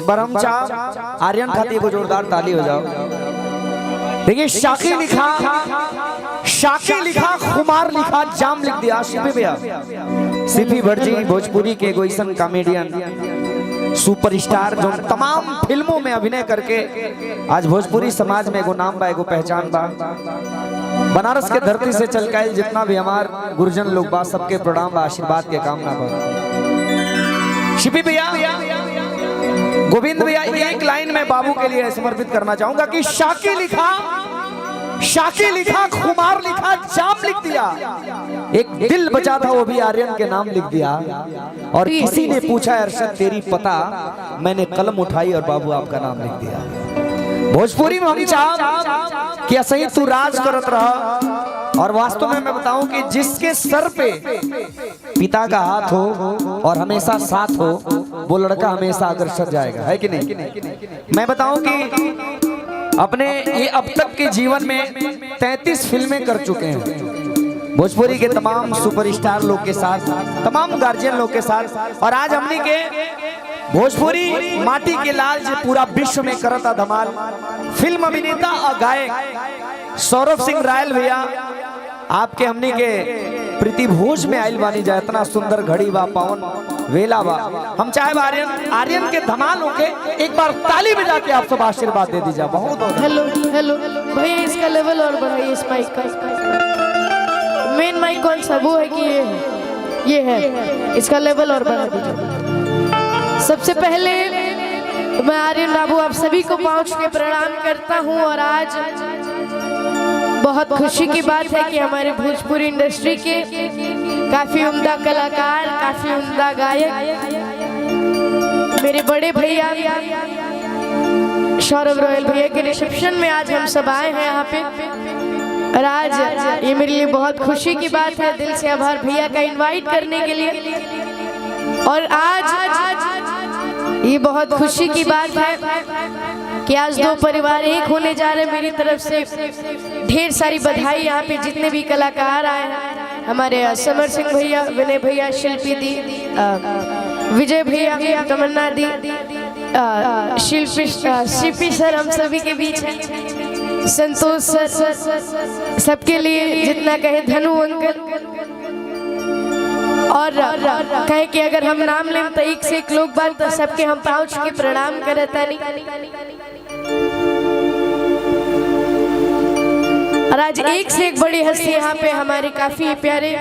एक बार हम चाह आर्यन खाती को जोरदार ताली हो जाओ। देखिए शाकी लिखा खुमार लिखा जाम लिख दिया शिपी भैया। सिपी भटजी भोजपुरी के गोइसन कॉमेडियन सुपरस्टार जो तमाम फिल्मों में अभिनय करके आज भोजपुरी समाज में एगो नाम बा एगो पहचान बा। बनारस के धरती से चल के जितना भी हमार गुरुजन लोग बा सबके प्रणाम बा आशीर्वाद के कामना बा। शिपी भैया गोविंद भैया एक लाइन में बाबू के लिए समर्पित करना चाहूंगा कि शाकी लिखा खुमार लिखा जाम लिख दिया। एक दिल बचा था वो भी आर्यन के नाम लिख दिया। और किसी ने पूछा अरशद तेरी पता, मैंने कलम उठाई और बाबू आपका नाम लिख दिया। भोजपुरी में हम चाह कि सही तू राज करत रहा। और वास्तव में मैं बताऊं कि जिसके सर पे पिता का हाथ हो और हमेशा साथ हो वो लड़का हमेशा अग्रसर जाएगा, है कि नहीं? मैं बताऊं कि अपने ये अब तक के जीवन में 33 फिल्में कर चुके हैं भोजपुरी के तमाम सुपरस्टार लोग के साथ, तमाम गार्जियन लोग के साथ। और आज हमने के भोजपुरी माटी के लाल जो पूरा विश्व में करता धमाल फिल्म अभिनेता और गायक सौरभ सिंह रायल भैया आपके हमने के प्रीति भोज में आयल बानी जाए। इतना सुंदर घड़ी बा पावन वेला बा। हम चाहे आर्यन के धमाल होके एक बार ताली बजा के आप सब आशीर्वाद दे दीजिए। बहुत हेलो हेलो भैया इसका लेवल और बढ़ाइए इस माइक का। मेन माइक कौन सा वो है कि ये है, इसका लेवल और बढ़ा दीजिए। सबसे पहले मैं आर्यन बाबू आप सभी को पहुंच के प्रणाम करता हूं। और आज बहुत खुशी की बात है कि हमारे भोजपुरी इंडस्ट्री के काफी उम्दा कलाकार, काफी उम्दा गायक मेरे बड़े भैया सौरभ रॉयल भैया के रिसेप्शन में आज हम सब आए हैं यहाँ पे। और आज ये मेरे लिए बहुत खुशी की बात है, दिल से आभार भैया का इनवाइट करने के लिए। और आज ये बहुत खुशी की बात है कि आज दो परिवार एक होने जा रहे हैं। मेरी तरफ से ढेर सारी बधाई यहाँ पे जितने भी कलाकार आए हैं, हमारे समर सिंह भैया, विनय भैया, शिल्पी दी, विजय भैया, तमन्ना दी, शिल्पी सर हम सभी के बीच हैं, संतोष सर, सबके लिए जितना कहे धनु अंकल। और कहे कि अगर हम नाम लें तो एक से एक लोग बात तो सबके हम पहुंच के प्रणाम करता नहीं। और आज एक से एक बड़ी हस्ती यहाँ पे हमारे काफी प्यारे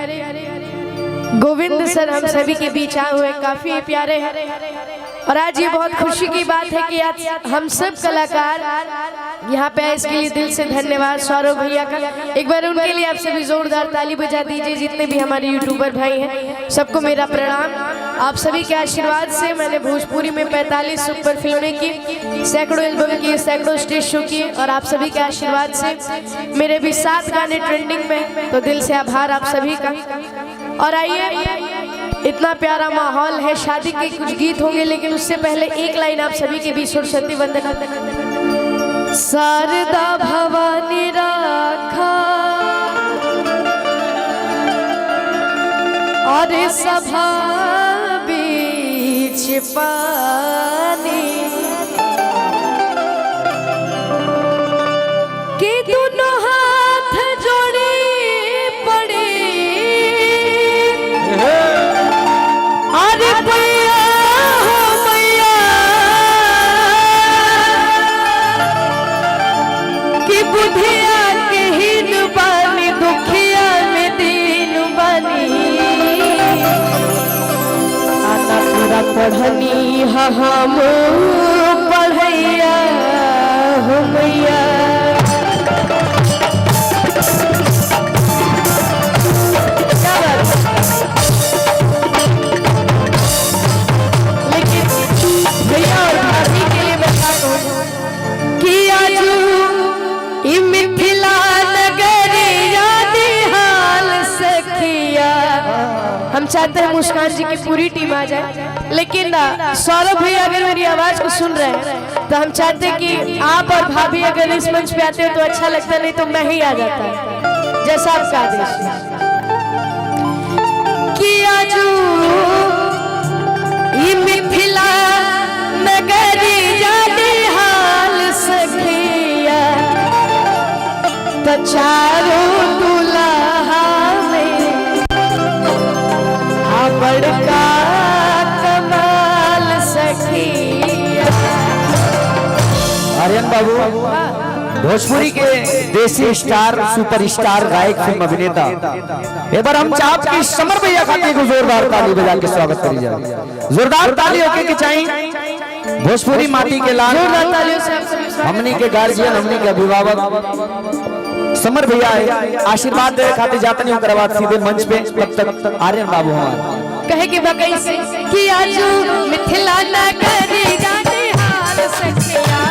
गोविंद सर हम सभी के बीच आए हुए काफी प्यारे हैं। और आज ये बहुत खुशी की बात है कि आज हम सब कलाकार यहाँ पे आए, इसके लिए दिल से धन्यवाद सौरभ भैया का। एक बार उनके लिए आप सभी जोरदार ताली बजा दीजिए। जितने भी हमारे यूट्यूबर भाई हैं सबको मेरा प्रणाम। आप सभी के आशीर्वाद से मैंने भोजपुरी में 45 सुपर फिल्में की, सैकड़ों एल्बम की, सैकड़ों स्टेज शो किए। और आप सभी के आशीर्वाद से मेरे भी 7 गाने ट्रेंडिंग में, तो दिल से आभार आप सभी का। और आइए इतना प्यारा माहौल है, शादी के कुछ गीत होंगे लेकिन उससे पहले एक लाइन आप सभी के बीच सरस्वती वंदना। शारदा भवानी राखा और सभा बीच पानी के दोनों हाथ जोड़े पड़े। अरे भैया हो मैया कि बुधिया के हीन बानी, दुखिया में दीन बानी। आना पूरा पढ़नी हम पढ़ैया हो मैया। हम चाहते हैं मुस्कान जी की पूरी टीम आ जाए, लेकिन सौरभ भैया अगर मेरी आवाज को सुन रहे हैं तो हम चाहते हैं कि आप और भाभी अगर इस मंच पे आते हो तो अच्छा लगता, नहीं तो मैं ही आ जाता जैसा आपका आदेश। कि आजू मिथिला नगरी जानी हाल सखिया तो चारों दुल्हा में बड़का कमाल सखिया। आर्यन बाबू भोजपुरी के देसी स्टार सुपरस्टार गायक फिल्म अभिनेता एक बार हम चाप की समर भैया खाते को जोरदार ताली बजा के स्वागत करी जाए। जोरदार ताली होके के चाहिए भोजपुरी माटी के लाल हमनी के गार्जियन हमनी के अभिभावक समर भैया है आशीर्वाद दे खाते जाते नहीं होकर बाद सीधे मंच पे तब तक आर्यन बाबू हमारे कहे कि बकई से कि आजू मिथिला नगरी जाने हाल सखिया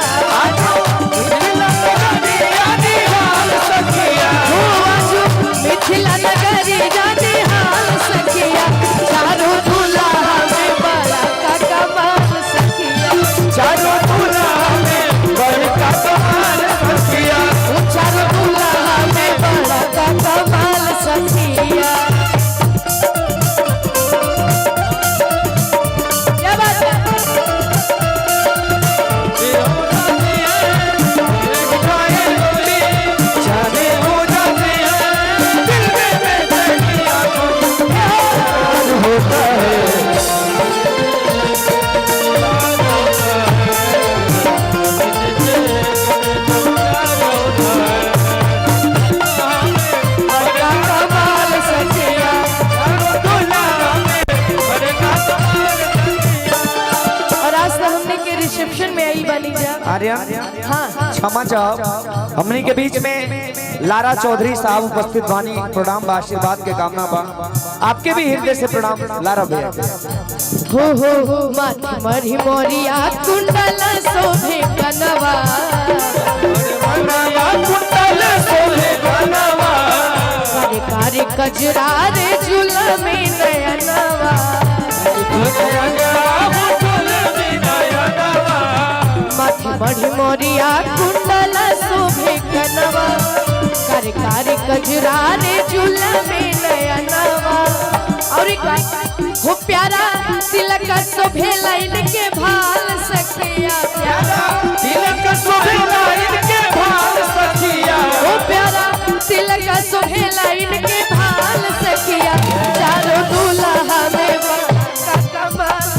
मिथिला नगरी जाने हाल सखिया चारों दुल्हा में बड़ा का कमाल सखिया चारों दुल्हा में बड़का कमाल सखिया चारों दुल्हा में बड़ा का कमाल सखिया। क्या बात है क्षमा चाहब हमनी के बीच में लारा चौधरी साहब उपस्थित वानी प्रणाम बा आशीर्वाद के कामना बा आपके भी हृदय से प्रणाम लारा भैया हो मरी मोरिया कुंडल शोभे कनवा कुंडल शोभे कनवा कार्य कजरा रे जुलमी नयनवा मरी मोरिया कुंडल शोभे कनवा कार्य कजरा रे जुलमी नयनवा और हो प्यारा तिलक शोभे लाइन के भाल सखिया प्यारा तिलक शोभे लाइन के भाल सखिया हो प्यारा तिलक शोभे लाइन के भाल सखिया चारों दुल्हा में बड़ा कमाल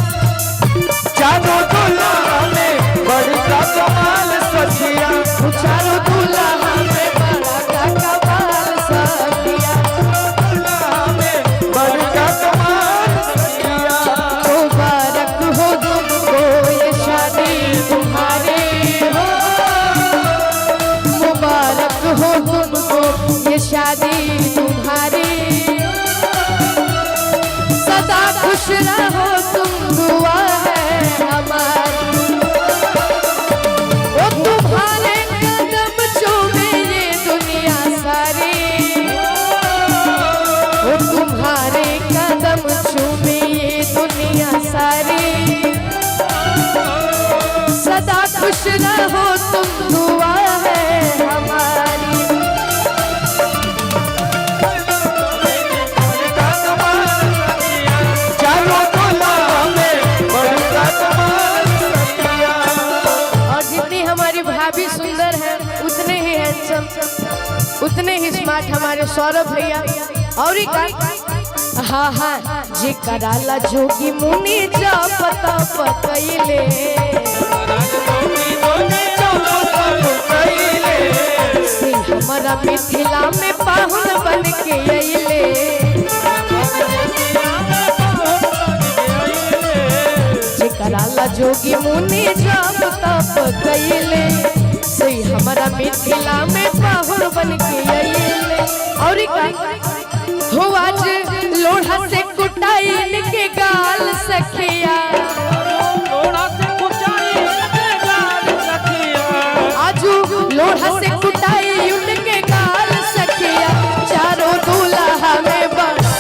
चारों दुल्हा में बड़ा कमाल सखिया चारों दुल्हा में बड़ा कमाल सखिया बड़ा कमाल सखिया मुबारक हो तुमको ये शादी तुम्हारी हो मुबारक हो तुमको ये शादी तुम्हारी सदा खुश रहो तुम दुआ है हमारी वो तुम्हारे कदम चूमे ये दुनिया सारी वो तुम्हारे कदम चूमे ये दुनिया सारी सदा खुश रहो तुम दुआ है हमारी चारों दुल्हा में बड़ा कमाल सखिया और जितनी हमारी भाभी सुंदर है उतने ही हैंडसम उतने ही स्मार्ट हमारे सौरभ भैया और हाँ हाँ जे कराला जोगी मुनि जा पता पकैले से हमारा मिथिला में पाहुन बन के अइले जे कराला जोगी मुनि जा पता पकैले से हमारा मिथिला में पाहुन बन के अइले और हो आज लोढ़ा से कुटाई इनके गाल सखिया आजू लोढ़ा से कुटाई उनके गाल सखिया चारों दुल्हा में बड़ा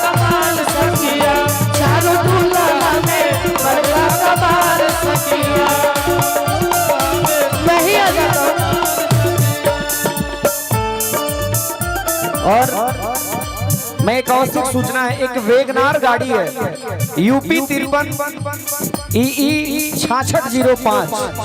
कमाल सखिया चारों दुल्हा में बड़ा कमाल सखिया मैं ही आ जाता हूँ। और मैं एक आवश्यक सूचना है, एक वेगनार गाड़ी है यूपी 53 EE 6605